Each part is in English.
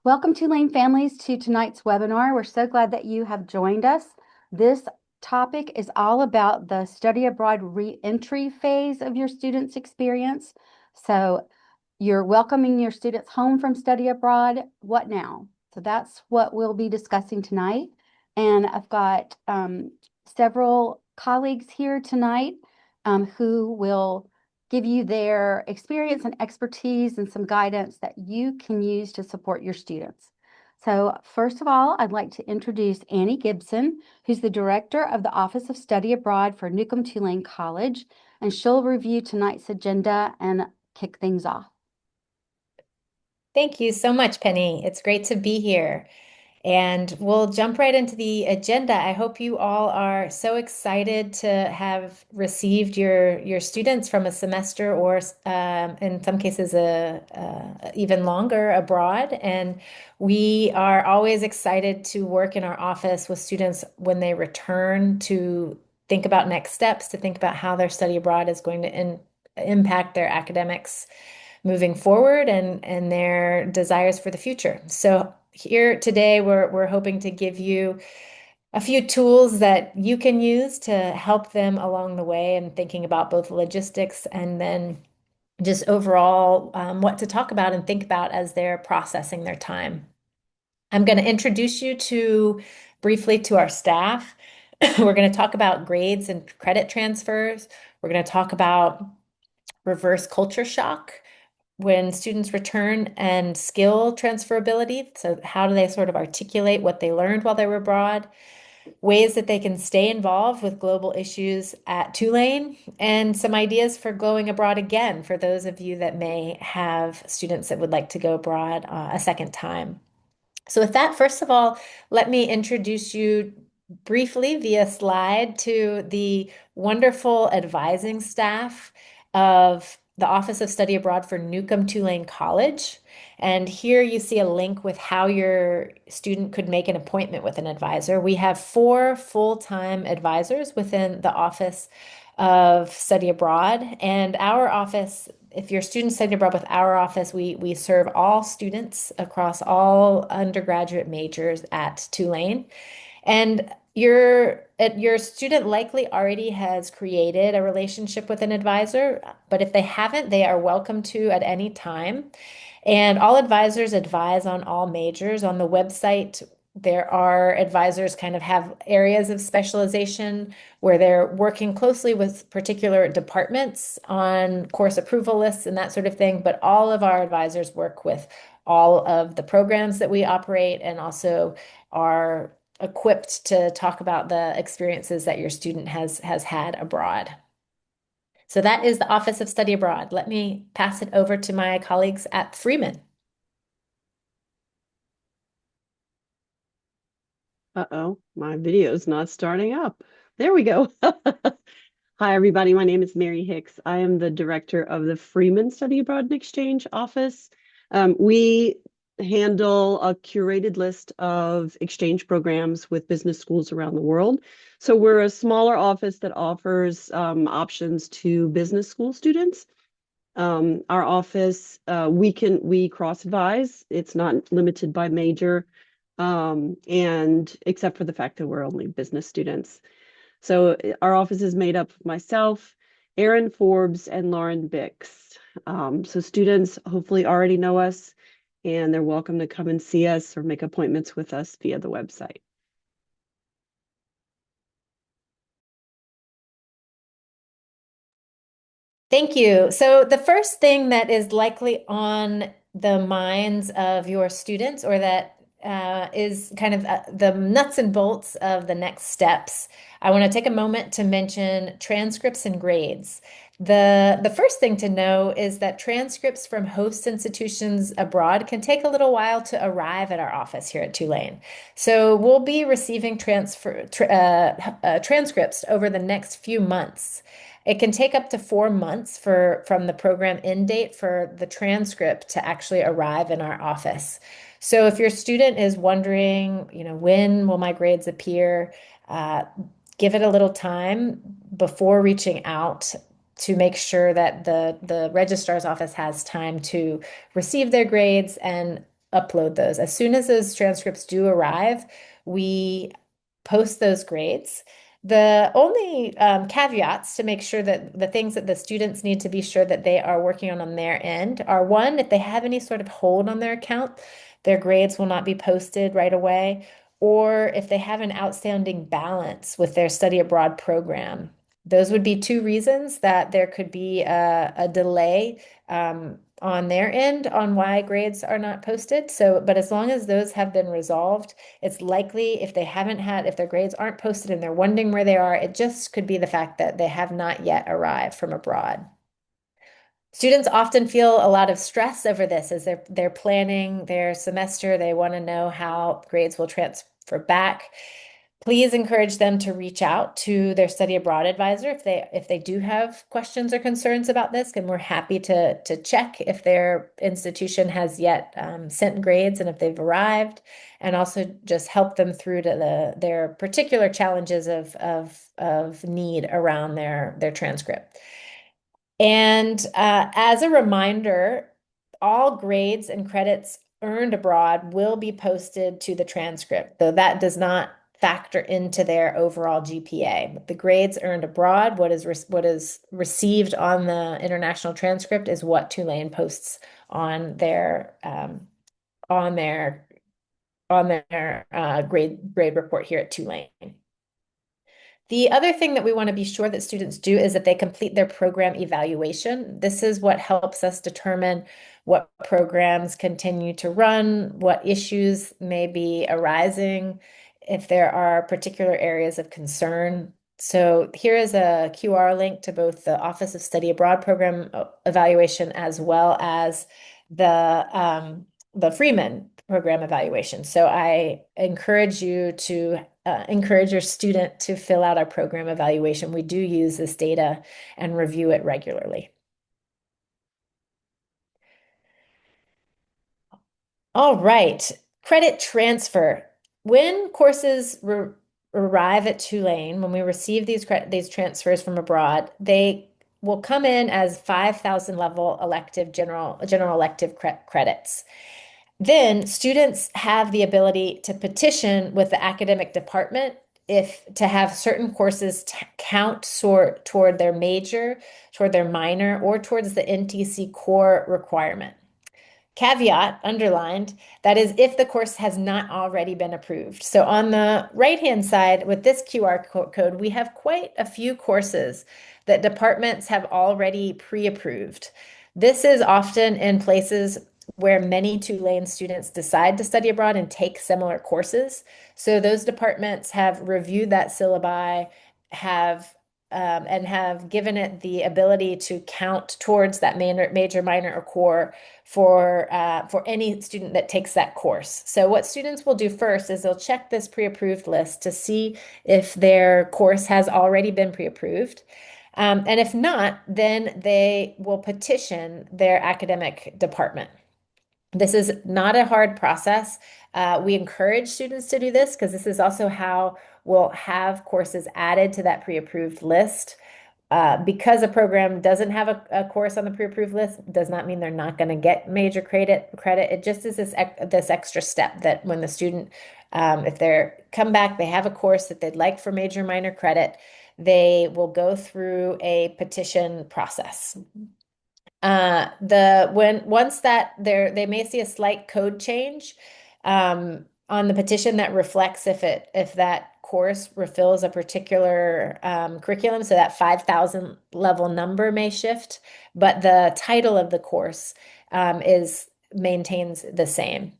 Welcome, Tulane families, to tonight's webinar. We're so glad that you have joined us. This topic is all about the study abroad re-entry phase of your students' experience. So you're welcoming your students home from study abroad. What now? So that's what we'll be discussing tonight. And I've got several colleagues here tonight who will give you their experience and expertise and some guidance that you can use to support your students. So first of all, I'd like to introduce Annie Gibson, who's the director of the Office of Study Abroad for Newcomb-Tulane College, and she'll review tonight's agenda and kick things off. Thank you so much, Penny. It's great to be here. And we'll jump right into the agenda. I hope you all are so excited to have received your students from a semester or in some cases even longer abroad. And we are always excited to work in our office with students when they return to think about next steps, to think about how their study abroad is going to impact their academics moving forward and their desires for the future. So here today, we're hoping to give you a few tools that you can use to help them along the way and thinking about both logistics and then just overall what to talk about and think about as they're processing their time. I'm going to introduce you to briefly to our staff. We're going to talk about grades and credit transfers. We're going to talk about reverse culture shock when students return and skill transferability. So, how do they sort of articulate what they learned while they were abroad? Ways that they can stay involved with global issues at Tulane, and some ideas for going abroad again for those of you that may have students that would like to go abroad a second time. So, with that, first of all, let me introduce you briefly via slide to the wonderful advising staff of the Office of Study Abroad for Newcomb-Tulane College. And here you see a link with how your student could make an appointment with an advisor. We have 4 full-time advisors within the Office of Study Abroad, and our office, if your students study abroad with our office, we serve all students across all undergraduate majors at Tulane. And your student likely already has created a relationship with an advisor, but if they haven't, they are welcome to at any time. And all advisors advise on all majors. On the website, there are advisors kind of have areas of specialization where they're working closely with particular departments on course approval lists and that sort of thing. But all of our advisors work with all of the programs that we operate and also are equipped to talk about the experiences that your student has had abroad. So that is the Office of Study Abroad. Let me pass it over to my colleagues at Freeman. Uh-oh, my video is not starting up. There we go. Hi, everybody. My name is Mary Hicks. I am the director of the Freeman Study Abroad and Exchange Office. We handle a curated list of exchange programs with business schools around the world. So we're a smaller office that offers options to business school students. Our office, we cross-advise. It's not limited by major, and except for the fact that we're only business students. So our office is made up of myself, Erin Forbes, and Lauren Bix. So students hopefully already know us, and they're welcome to come and see us or make appointments with us via the website. Thank you. So the first thing that is likely on the minds of your students, or that is kind of the nuts and bolts of the next steps, I want to take a moment to mention transcripts and grades. The first thing to know is that transcripts from host institutions abroad can take a little while to arrive at our office here at Tulane. So we'll be receiving transcripts over the next few months. It can take up to 4 months from the program end date for the transcript to actually arrive in our office. So if your student is wondering, when will my grades appear, uh, give it a little time before reaching out to make sure that the registrar's office has time to receive their grades and upload those. As soon as those transcripts do arrive, we post those grades. The only caveats to make sure that the things that the students need to be sure that they are working on their end are, one, if they have any sort of hold on their account, their grades will not be posted right away, or if they have an outstanding balance with their study abroad program. Those would be two reasons that there could be a delay on their end on why grades are not posted. So, but as long as those have been resolved, it's likely if their grades aren't posted and they're wondering where they are, it just could be the fact that they have not yet arrived from abroad. Students often feel a lot of stress over this as they're planning their semester. They want to know how grades will transfer back. Please encourage them to reach out to their study abroad advisor if they do have questions or concerns about this, and we're happy to check if their institution has yet sent grades and if they've arrived, and also just help them through to their particular challenges of need around their transcript. And as a reminder, all grades and credits earned abroad will be posted to the transcript, though that does not factor into their overall GPA. But the grades earned abroad, what is received on the international transcript, is what Tulane posts on their grade report here at Tulane. The other thing that we want to be sure that students do is that they complete their program evaluation. This is what helps us determine what programs continue to run, what issues may be arising, if there are particular areas of concern. So here is a QR link to both the Office of Study Abroad program evaluation as well as the Freeman program evaluation. So I encourage you to encourage your student to fill out our program evaluation. We do use this data and review it regularly. All right, credit transfer. When courses arrive at Tulane, when we receive these transfers from abroad, they will come in as 5,000 level general elective credits. Then students have the ability to petition with the academic department if to have certain courses count toward their major, toward their minor, or towards the NTC core requirement. Caveat underlined, that is if the course has not already been approved. So on the right-hand side with this QR code, we have quite a few courses that departments have already pre-approved. This is often in places where many Tulane students decide to study abroad and take similar courses. So those departments have reviewed that syllabi, and have given it the ability to count towards that major, minor, or core for any student that takes that course. So what students will do first is they'll check this pre-approved list to see if their course has already been pre-approved. And if not, then they will petition their academic department. This is not a hard process. We encourage students to do this because this is also how we'll have courses added to that pre-approved list. Because a program doesn't have a course on the pre-approved list does not mean they're not going to get major credit. It just is this extra step that when the student, if they're come back, they have a course that they'd like for major minor credit, they will go through a petition process. Once that they may see a slight code change on the petition that reflects if that course fulfills a particular curriculum, so that 5,000 level number may shift, but the title of the course maintains the same.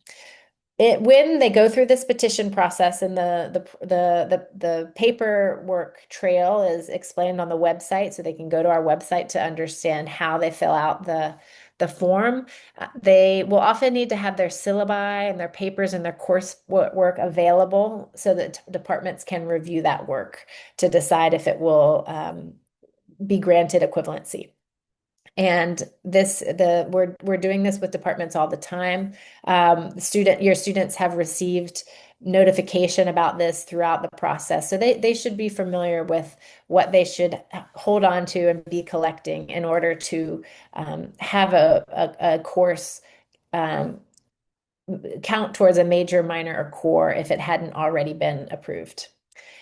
When they go through this petition process, and the paperwork trail is explained on the website, so they can go to our website to understand how they fill out the form. They will often need to have their syllabi and their papers and their course work available so that departments can review that work to decide if it will be granted equivalency. And we're doing this with departments all the time. Your students have received notification about this throughout the process, so they should be familiar with what they should hold on to and be collecting in order to have a course count towards a major, minor, or core if it hadn't already been approved.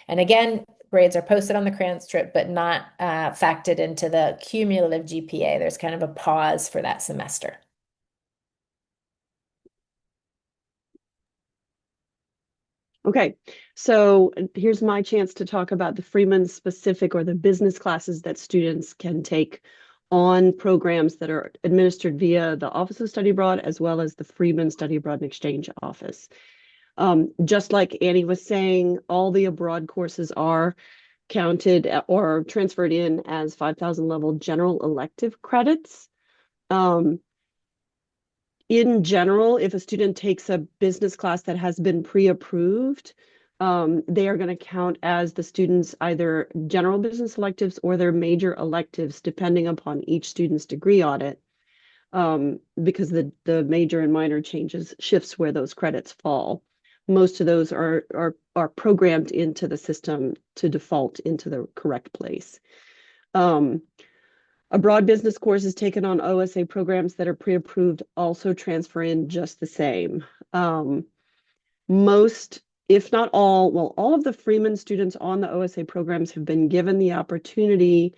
And again, grades are posted on the transcript, but not factored into the cumulative GPA. There's kind of a pause for that semester. Okay, so here's my chance to talk about the Freeman specific or the business classes that students can take on programs that are administered via the Office of Study Abroad as well as the Freeman Study Abroad and Exchange Office. Just like Annie was saying, all the abroad courses are counted or transferred in as 5,000 level general elective credits. In general, if a student takes a business class that has been pre-approved, they are going to count as the student's either general business electives or their major electives, depending upon each student's degree audit, because the major and minor shifts where those credits fall. Most of those are programmed into the system to default into the correct place. Abroad business courses taken on OSA programs that are pre-approved also transfer in just the same. Most, if not all, well, all of the Freeman students on the OSA programs have been given the opportunity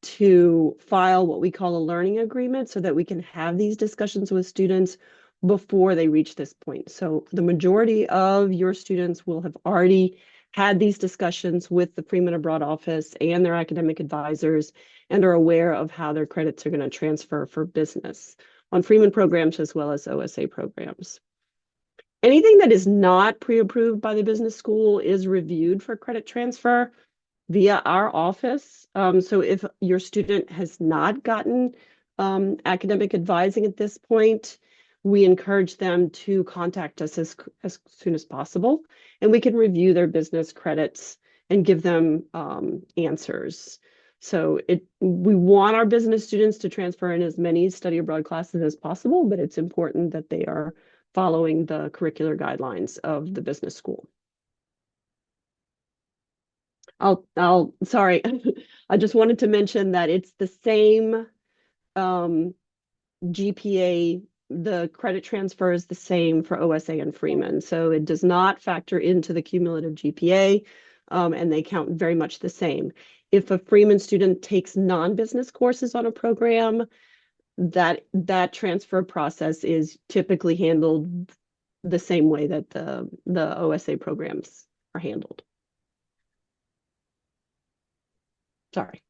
to file what we call a learning agreement so that we can have these discussions with students before they reach this point. So the majority of your students will have already had these discussions with the Freeman Abroad office and their academic advisors and are aware of how their credits are going to transfer for business on Freeman programs as well as OSA programs. Anything that is not pre-approved by the business school is reviewed for credit transfer via our office. So if your student has not gotten academic advising at this point, we encourage them to contact us as soon as possible, and we can review their business credits and give them answers. So we want our business students to transfer in as many study abroad classes as possible, but it's important that they are following the curricular guidelines of the business school. Sorry, I just wanted to mention that it's the same GPA, the credit transfer is the same for OSA and Freeman. So it does not factor into the cumulative GPA, and they count very much the same. If a Freeman student takes non-business courses on a program, that transfer process is typically handled the same way that the OSA programs are handled. Sorry.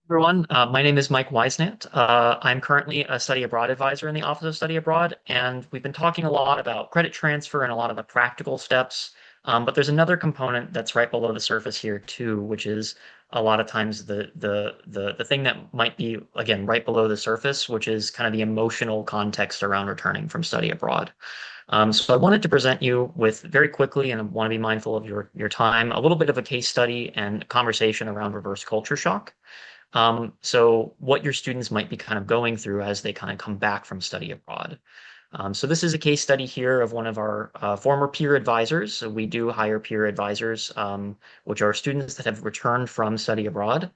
Everyone, my name is Mike Weisnant. I'm currently a study abroad advisor in the Office of Study Abroad, and we've been talking a lot about credit transfer and a lot of the practical steps. But there's another component that's right below the surface here too, which is a lot of times the thing that might be, again, right below the surface, which is kind of the emotional context around returning from study abroad. So I wanted to present you with very quickly, and I want to be mindful of your time, a little bit of a case study and conversation around reverse culture shock. So what your students might be kind of going through as they kind of come back from study abroad. So this is a case study here of one of our former peer advisors. So we do hire peer advisors, which are students that have returned from study abroad.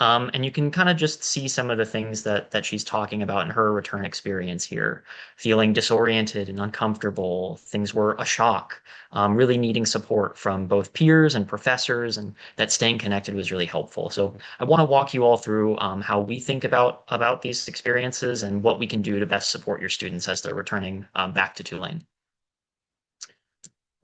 And you can kind of just see some of the things that she's talking about in her return experience here. Feeling disoriented and uncomfortable, things were a shock, really needing support from both peers and professors, and that staying connected was really helpful. So I want to walk you all through how we think about these experiences and what we can do to best support your students as they're returning back to Tulane.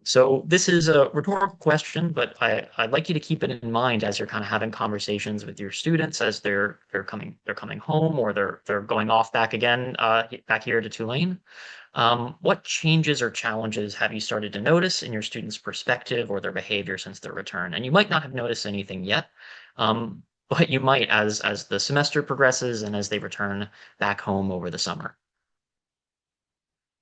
So this is a rhetorical question, but I'd like you to keep it in mind as you're kind of having conversations with your students as they're coming home, or they're going off back again back here to Tulane. What changes or challenges have you started to notice in your students' perspective or their behavior since their return? And you might not have noticed anything yet, but you might as the semester progresses and as they return back home over the summer.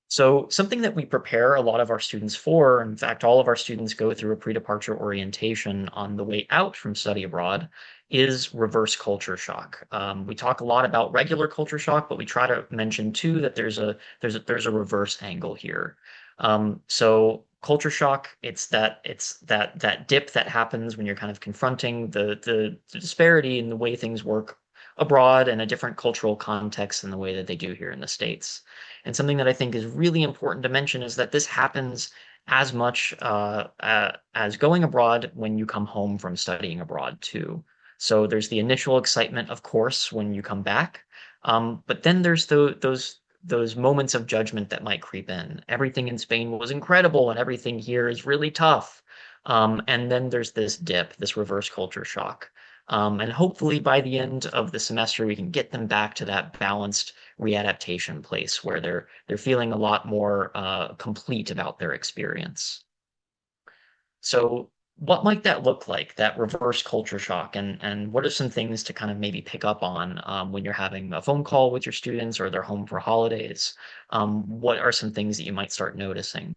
So something that we prepare a lot of our students for, in fact, all of our students go through a pre-departure orientation on the way out from study abroad, is reverse culture shock. We talk a lot about regular culture shock, but we try to mention too that there's a reverse angle here. So culture shock, it's that dip that happens when you're kind of confronting the disparity in the way things work abroad in a different cultural context than the way that they do here in the States. And something that I think is really important to mention is that this happens as much as going abroad when you come home from studying abroad too. So there's the initial excitement, of course, when you come back, but then there's those moments of judgment that might creep in. Everything in Spain was incredible, and everything here is really tough. And then there's this dip, this reverse culture shock. And hopefully by the end of the semester, we can get them back to that balanced readaptation place where they're feeling a lot more complete about their experience. So what might that look like, that reverse culture shock? And what are some things to kind of maybe pick up on when you're having a phone call with your students or they're home for holidays? What are some things that you might start noticing?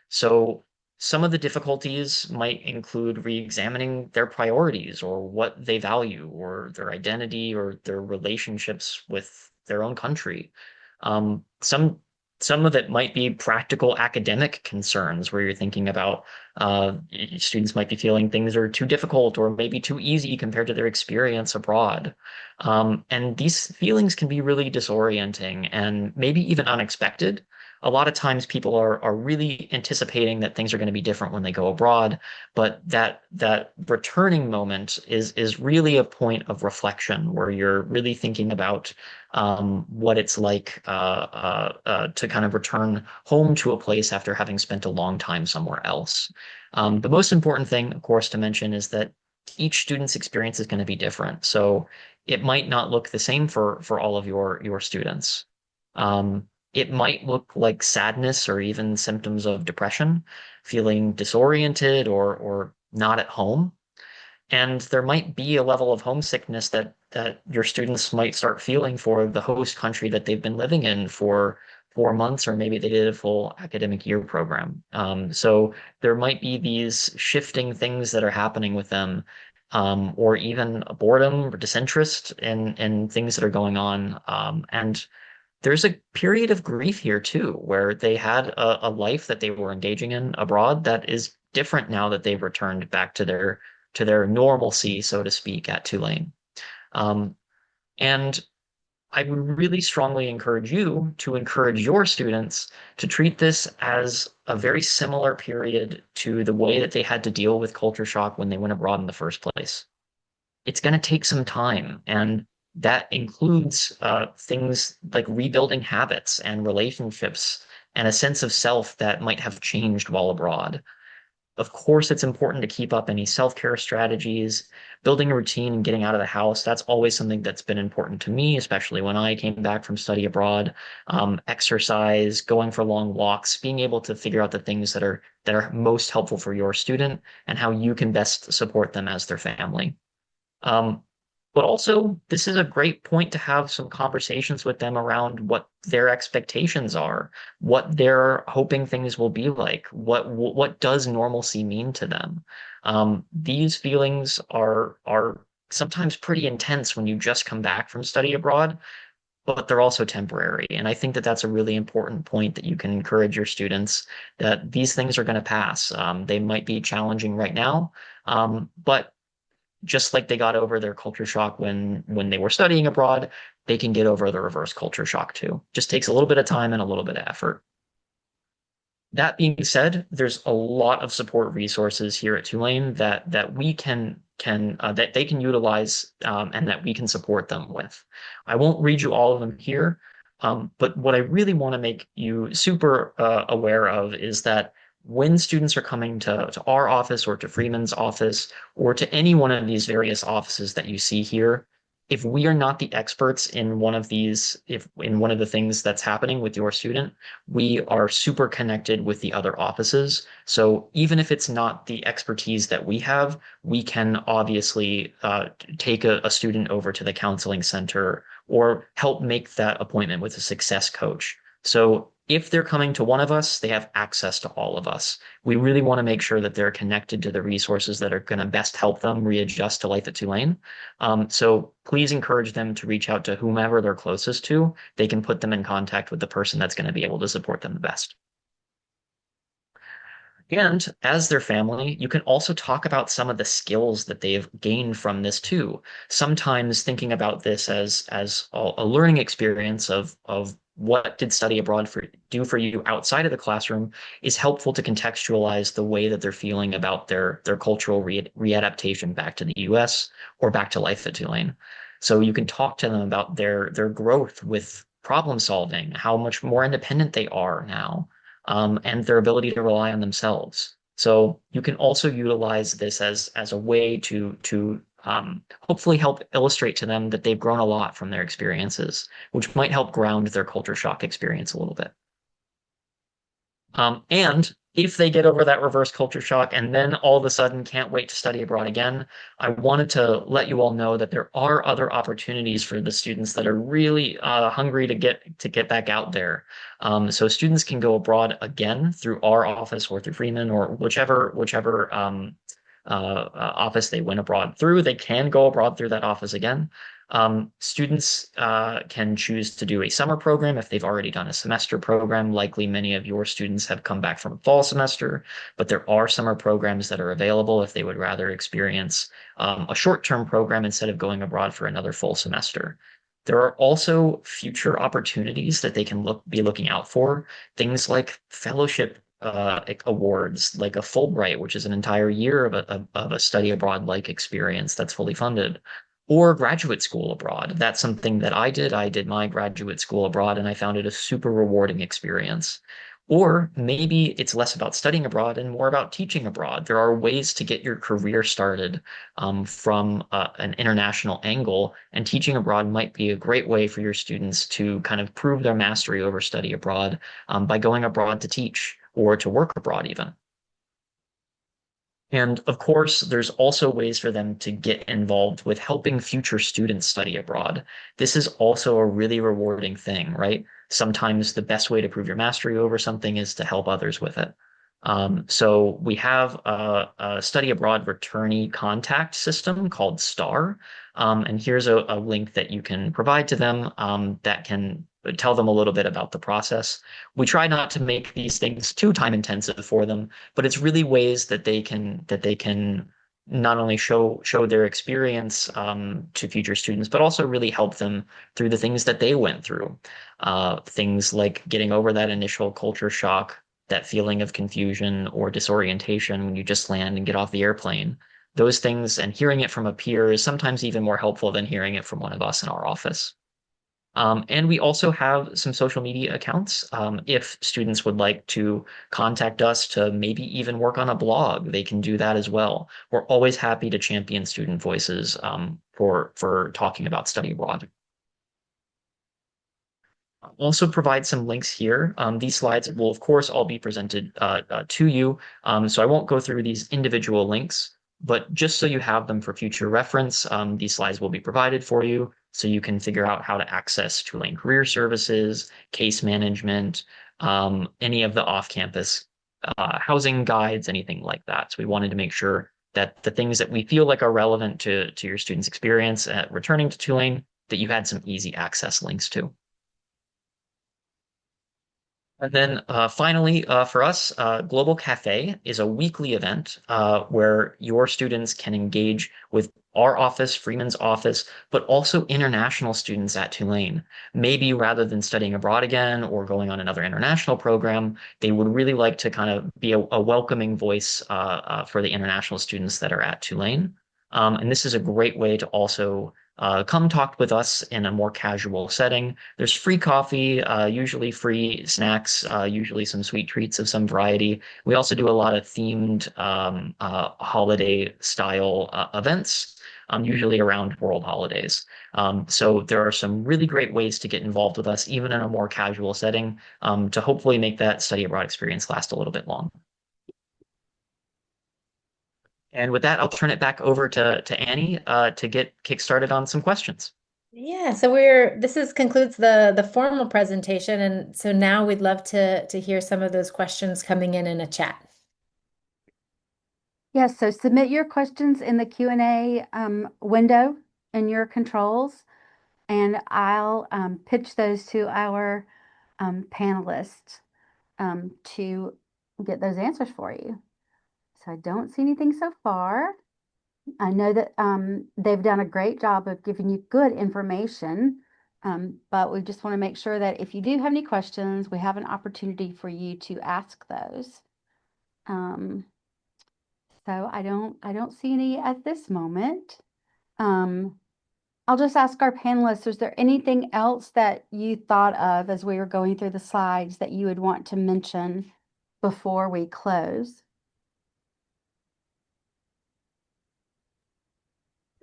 So some of the difficulties might include re-examining their priorities or what they value or their identity or their relationships with their own country. Some of it might be practical academic concerns where you're thinking about students might be feeling things are too difficult or maybe too easy compared to their experience abroad. And these feelings can be really disorienting and maybe even unexpected. A lot of times people are really anticipating that things are going to be different when they go abroad, but that returning moment is really a point of reflection where you're really thinking about what it's like to kind of return home to a place after having spent a long time somewhere else. The most important thing, of course, to mention is that each student's experience is going to be different. So it might not look the same for all of your students. It might look like sadness or even symptoms of depression, feeling disoriented or not at home. And there might be a level of homesickness that your students might start feeling for the host country that they've been living in for 4 months, or maybe they did a full academic year program. So there might be these shifting things that are happening with them, or even boredom or disinterest in things that are going on. And there's a period of grief here too, where they had a life that they were engaging in abroad that is different now that they've returned back to their normalcy, so to speak, at Tulane. Um, and I would really strongly encourage you to encourage your students to treat this as a very similar period to the way that they had to deal with culture shock when they went abroad in the first place. It's going to take some time, and that includes things like rebuilding habits and relationships and a sense of self that might have changed while abroad. Of course, it's important to keep up any self-care strategies, building a routine and getting out of the house. That's always something that's been important to me, especially when I came back from study abroad. Exercise, going for long walks, being able to figure out the things that are most helpful for your student and how you can best support them as their family. Um, but also, this is a great point to have some conversations with them around what their expectations are, what they're hoping things will be like, what does normalcy mean to them. These feelings are sometimes pretty intense when you just come back from study abroad, but they're also temporary. And I think that that's a really important point that you can encourage your students that these things are going to pass. They might be challenging right now, but just like they got over their culture shock when they were studying abroad, they can get over the reverse culture shock too. Just takes a little bit of time and a little bit of effort. That being said, there's a lot of support resources here at Tulane that we can that they can utilize and that we can support them with. I won't read you all of them here, but what I really want to make you super aware of is that when students are coming to our office or to Freeman's office or to any one of these various offices that you see here, if we are not the experts in one of these, if in one of the things that's happening with your student, we are super connected with the other offices. So even if it's not the expertise that we have, we can obviously take a student over to the counseling center or help make that appointment with a success coach. So if they're coming to one of us, they have access to all of us. We really want to make sure that they're connected to the resources that are going to best help them readjust to life at Tulane. So please encourage them to reach out to whomever they're closest to. They can put them in contact with the person that's going to be able to support them the best. And as their family, you can also talk about some of the skills that they've gained from this too. Sometimes thinking about this as a learning experience of what did study abroad do for you outside of the classroom is helpful to contextualize the way that they're feeling about their cultural readaptation back to the US or back to life at Tulane. So you can talk to them about their growth with problem solving, how much more independent they are now, and their ability to rely on themselves. So you can also utilize this as a way to hopefully help illustrate to them that they've grown a lot from their experiences, which might help ground their culture shock experience a little bit. And if they get over that reverse culture shock and then all of a sudden can't wait to study abroad again, I wanted to let you all know that there are other opportunities for the students that are really hungry to get back out there. So students can go abroad again through our office or through Freeman or whichever office they went abroad through. They can go abroad through that office again. Students can choose to do a summer program if they've already done a semester program. Likely many of your students have come back from fall semester, but there are summer programs that are available if they would rather experience a short-term program instead of going abroad for another full semester. There are also future opportunities that they can be looking out for, things like fellowship awards, like a Fulbright, which is an entire year of a study abroad like experience that's fully funded, or graduate school abroad. That's something that I did. I did my graduate school abroad and I found it a super rewarding experience. Or maybe it's less about studying abroad and more about teaching abroad. There are ways to get your career started from an international angle, and teaching abroad might be a great way for your students to kind of prove their mastery over study abroad by going abroad to teach or to work abroad even. And of course, there's also ways for them to get involved with helping future students study abroad. This is also a really rewarding thing, right? Sometimes the best way to prove your mastery over something is to help others with it. So we have a study abroad returnee contact system called STAR. And here's a link that you can provide to them that can tell them a little bit about the process. We try not to make these things too time intensive for them, but it's really ways that they can not only show their experience to future students, but also really help them through the things that they went through. Things like getting over that initial culture shock, that feeling of confusion or disorientation when you just land and get off the airplane. Those things, and hearing it from a peer is sometimes even more helpful than hearing it from one of us in our office. And we also have some social media accounts. If students would like to contact us to maybe even work on a blog, they can do that as well. We're always happy to champion student voices for talking about study abroad. I'll also provide some links here. These slides will, of course, all be presented to you. So I won't go through these individual links, but just so you have them for future reference, these slides will be provided for you so you can figure out how to access Tulane Career Services, case management, any of the off-campus housing guides, anything like that. So we wanted to make sure that the things that we feel like are relevant to your students' experience at returning to Tulane, that you had some easy access links to. And then finally, for us, Global Cafe is a weekly event where your students can engage with our office, Freeman's office, but also international students at Tulane. Maybe rather than studying abroad again or going on another international program, they would really like to kind of be a welcoming voice for the international students that are at Tulane. And this is a great way to also come talk with us in a more casual setting. There's free coffee, usually free snacks, usually some sweet treats of some variety. We also do a lot of themed holiday style events, usually around world holidays. So there are some really great ways to get involved with us, even in a more casual setting, to hopefully make that study abroad experience last a little bit longer. And with that, I'll turn it back over to Annie to get kickstarted on some questions. Yeah, so this concludes the formal presentation, and so now we'd love to hear some of those questions coming in a chat. Yes, so submit your questions in the Q&A window in your controls, and I'll pitch those to our panelists to get those answers for you. So I don't see anything so far. I know that they've done a great job of giving you good information, but we just want to make sure that if you do have any questions, we have an opportunity for you to ask those. So I don't see any at this moment. I'll just ask our panelists, is there anything else that you thought of as we were going through the slides that you would want to mention before we close?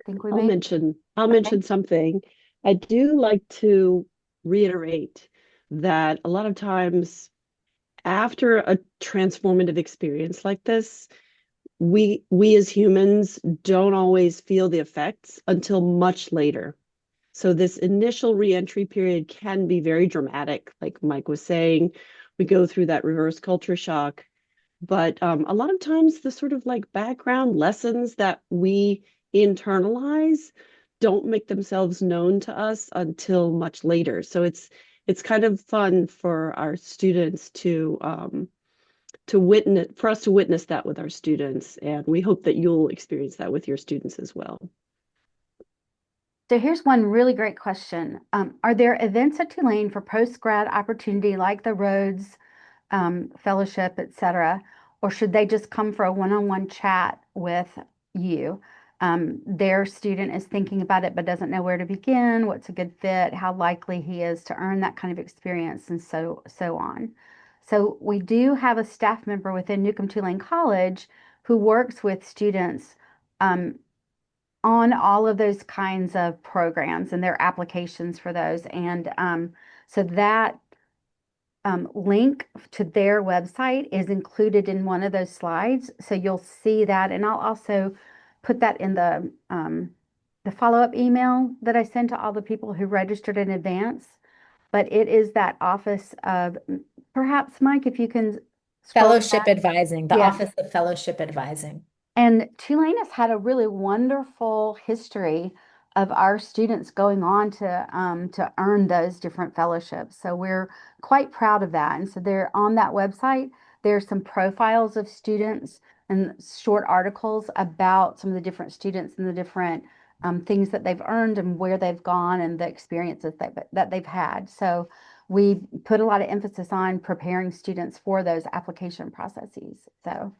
I think we I'll may. mention something. I do like to reiterate that a lot of times after a transformative experience like this, we as humans don't always feel the effects until much later. So this initial reentry period can be very dramatic, like Mike was saying. We go through that reverse culture shock. But a lot of times the sort of like background lessons that we internalize don't make themselves known to us until much later. So it's kind of fun for our students to witness, for us to witness that with our students, and we hope that you'll experience that with your students as well. So here's one really great question. Are there events at Tulane for post-grad opportunity like the Rhodes Fellowship, etc., or should they just come for a one-on-one chat with you? Their student is thinking about it but doesn't know where to begin, what's a good fit, how likely he is to earn that kind of experience, and so on. So we do have a staff member within Newcomb-Tulane College who works with students on all of those kinds of programs and their applications for those. And so that link to their website is included in one of those slides. So you'll see that. And I'll also put that in the follow-up email that I send to all the people who registered in advance. But it is that office of, perhaps, Mike, if you can scroll Fellowship back. advising, the Yeah. Office of Fellowship Advising. And Tulane has had a really wonderful history of our students going on to earn those different fellowships. So we're quite proud of that. And so they're on that website. There's some profiles of students and short articles about some of the different students and the different things that they've earned and where they've gone and the experiences that they've had. So we put a lot of emphasis on preparing students for those application processes. So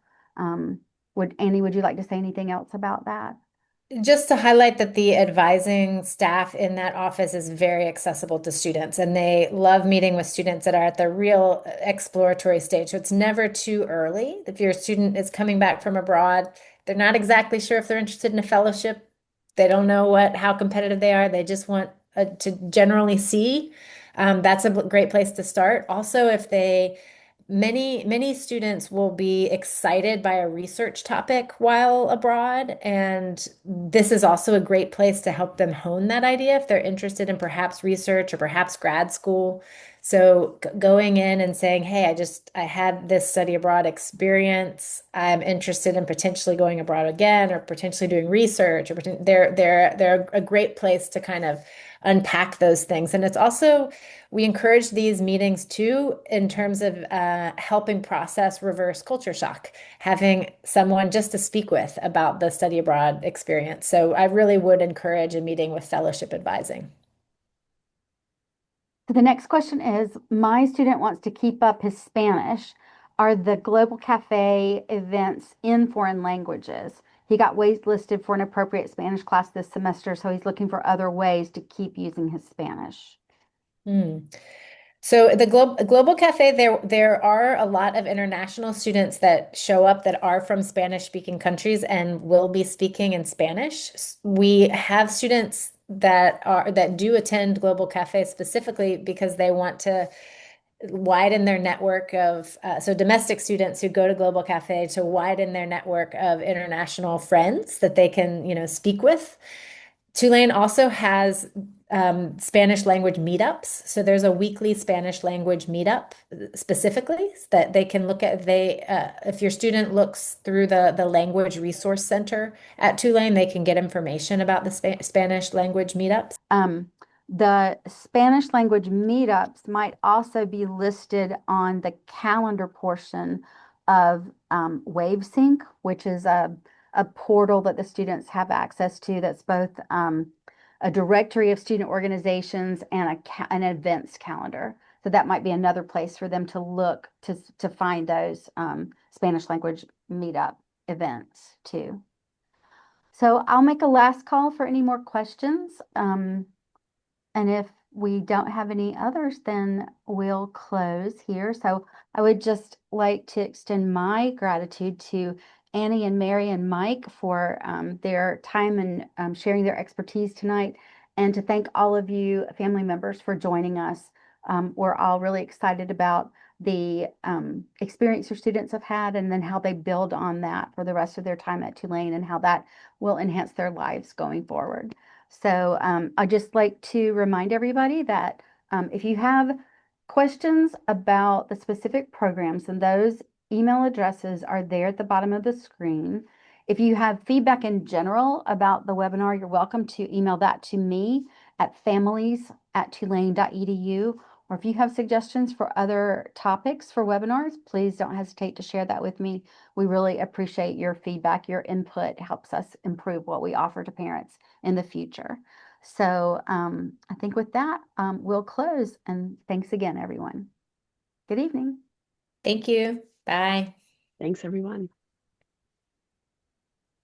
Annie, would you like to say anything else about that? Just to highlight that the advising staff in that office is very accessible to students, and they love meeting with students that are at the real exploratory stage. So it's never too early. If your student is coming back from abroad, they're not exactly sure if they're interested in a fellowship. They don't know how competitive they are. They just want to generally see. That's a great place to start. Also, if they many students will be excited by a research topic while abroad, and this is also a great place to help them hone that idea if they're interested in perhaps research or perhaps grad school. So going in and saying, "Hey, I had this study abroad experience. I'm interested in potentially going abroad again, or potentially doing research," or they're a great place to kind of unpack those things. And it's also, we encourage these meetings too in terms of helping process reverse culture shock, having someone just to speak with about the study abroad experience. So I really would encourage a meeting with fellowship advising. So the next question is, my student wants to keep up his Spanish. Are the Global Cafe events in foreign languages? He got waitlisted for an appropriate Spanish class this semester, so he's looking for other ways to keep using his Spanish. So the Global Cafe, there are a lot of international students that show up that are from Spanish-speaking countries and will be speaking in Spanish. We have students that do attend Global Cafe specifically because they want to widen their network of so domestic students who go to Global Cafe to widen their network of international friends that they can speak with. Tulane also has Spanish language meetups. So there's a weekly Spanish language meetup specifically that they can look at. If your student looks through the Language Resource Center at Tulane, they can get information about the Spanish language meetups. The Spanish language meetups might also be listed on the calendar portion of WaveSync, which is a portal that the students have access to that's both a directory of student organizations and an events calendar. So that might be another place for them to look to find those Spanish language meetup events too. So I'll make a last call for any more questions. And if we don't have any others, then we'll close here. So I would just like to extend my gratitude to Annie and Mary and Mike for their time and sharing their expertise tonight, and to thank all of you family members for joining us. We're all really excited about the experience your students have had, and then how they build on that for the rest of their time at Tulane, and how that will enhance their lives going forward. So I'd just like to remind everybody that if you have questions about the specific programs, and those email addresses are there at the bottom of the screen. If you have feedback in general about the webinar, you're welcome to email that to me at families@tulane.edu. Or if you have suggestions for other topics for webinars, please don't hesitate to share that with me. We really appreciate your feedback. Your input helps us improve what we offer to parents in the future. So I think with that, we'll close. And thanks again, everyone. Good evening. Thank you. Bye. Thanks, everyone.